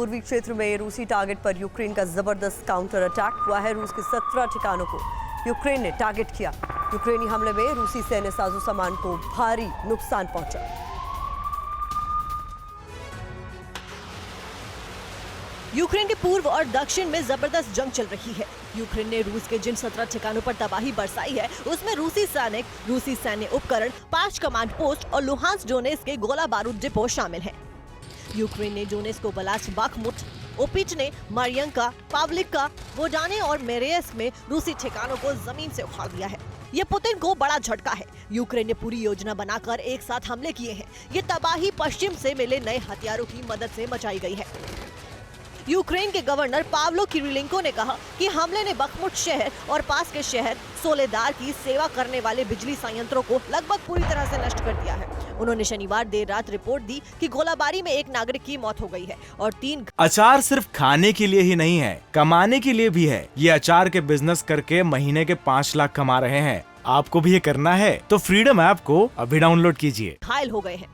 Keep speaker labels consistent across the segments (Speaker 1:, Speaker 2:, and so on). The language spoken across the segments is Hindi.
Speaker 1: पूर्वी क्षेत्र में रूसी टारगेट पर यूक्रेन का जबरदस्त काउंटर अटैक हुआ है। रूस के 17 ठिकानों को यूक्रेन ने टारगेट किया। यूक्रेनी हमले में रूसी सैन्य साजो सामान को भारी नुकसान पहुंचा।
Speaker 2: यूक्रेन के पूर्व और दक्षिण में जबरदस्त जंग चल रही है। यूक्रेन ने रूस के जिन 17 ठिकानों पर तबाही बरसाई है, उसमें रूसी सैन्य उपकरण, 5 कमांड पोस्ट और लुहांस्क डोनेत्स्क के गोला बारूद डिपो शामिल हैं। यूक्रेन ने डोनेत्स्क, ओब्लास्ट, बाखमुट, ओपिचने, मारियंका, पावलिवका, वोडाने और मेरेस्क में रूसी ठिकानों को जमीन से उखाड़ दिया है। ये पुतिन को बड़ा झटका है। यूक्रेन ने पूरी योजना बनाकर एक साथ हमले किए हैं। ये तबाही पश्चिम से मिले नए हथियारों की मदद से मचाई गई है। यूक्रेन के गवर्नर पावलो किरिलेंको ने कहा कि हमले ने बखमुट शहर और पास के शहर सोलेदार की सेवा करने वाले बिजली संयंत्रों को लगभग पूरी तरह से नष्ट कर दिया है। उन्होंने शनिवार देर रात रिपोर्ट दी कि गोलाबारी में एक नागरिक की मौत हो गई है और 3
Speaker 3: अचार सिर्फ खाने के लिए ही नहीं है, कमाने के लिए भी है। ये अचार के बिजनेस करके महीने के 5 लाख कमा रहे हैं। आपको भी ये करना है तो फ्रीडम ऐप को अभी डाउनलोड कीजिए।
Speaker 2: घायल हो गए हैं।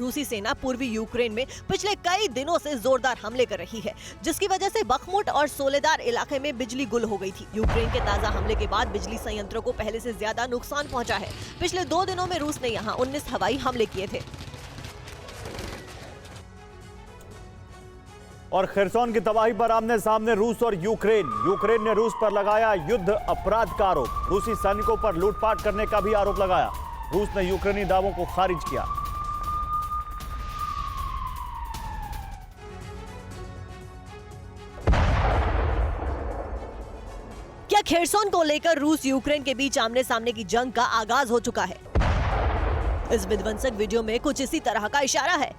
Speaker 2: रूसी सेना पूर्वी यूक्रेन में पिछले कई दिनों से जोरदार हमले कर रही है, जिसकी वजह से बखमुट और सोलेदार इलाके में बिजली गुल हो गई थी। यूक्रेन के ताजा हमले के बाद बिजली संयंत्रों को पहले से ज्यादा नुकसान पहुंचा है। पिछले 2 दिनों में रूस ने यहां 19 हवाई हमले किए थे।
Speaker 4: और खरसोन की तबाही पर आमने सामने रूस और यूक्रेन। यूक्रेन ने रूस पर लगाया युद्ध अपराध का आरोप। रूसी सैनिकों पर लूटपाट करने का भी आरोप लगाया। रूस ने यूक्रेनी दावों को खारिज किया।
Speaker 2: क्या खेरसोन को लेकर रूस यूक्रेन के बीच आमने सामने की जंग का आगाज हो चुका है? इस विध्वंसक वीडियो में कुछ इसी तरह का इशारा है।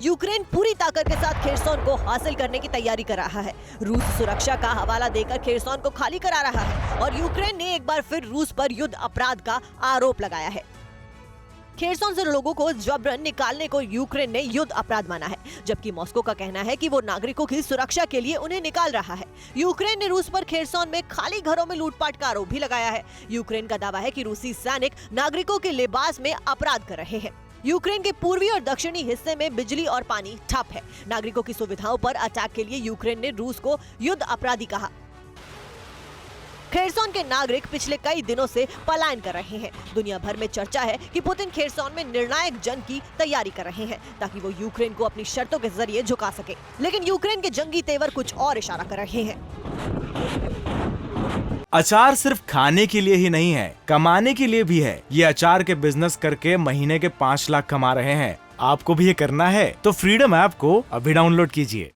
Speaker 2: यूक्रेन पूरी ताकत के साथ खेरसोन को हासिल करने की तैयारी कर रहा है। रूस सुरक्षा का हवाला देकर खेरसोन को खाली करा रहा है और यूक्रेन ने एक बार फिर रूस पर युद्ध अपराध का आरोप लगाया है। खेरसोन से लोगों को जबरन निकालने को यूक्रेन ने युद्ध अपराध माना है, जबकि मॉस्को का कहना है कि वो नागरिकों की सुरक्षा के लिए उन्हें निकाल रहा है। यूक्रेन ने रूस पर खेरसोन में खाली घरों में लूटपाट का आरोप भी लगाया है। यूक्रेन का दावा है कि रूसी सैनिक नागरिकों के लिबास में अपराध कर रहे हैं। यूक्रेन के पूर्वी और दक्षिणी हिस्से में बिजली और पानी ठप है। नागरिकों की सुविधाओं पर अटैक के लिए यूक्रेन ने रूस को युद्ध अपराधी कहा। खेरसोन के नागरिक पिछले कई दिनों से पलायन कर रहे हैं। दुनिया भर में चर्चा है कि पुतिन खेरसोन में निर्णायक जंग की तैयारी कर रहे हैं ताकि वो यूक्रेन को अपनी शर्तों के जरिए झुका सके। लेकिन यूक्रेन के जंगी तेवर कुछ और इशारा कर रहे हैं।
Speaker 3: अचार सिर्फ खाने के लिए ही नहीं है, कमाने के लिए भी है। ये अचार के बिजनेस करके महीने के 5 लाख कमा रहे हैं। आपको भी ये करना है तो फ्रीडम ऐप को अभी डाउनलोड कीजिए।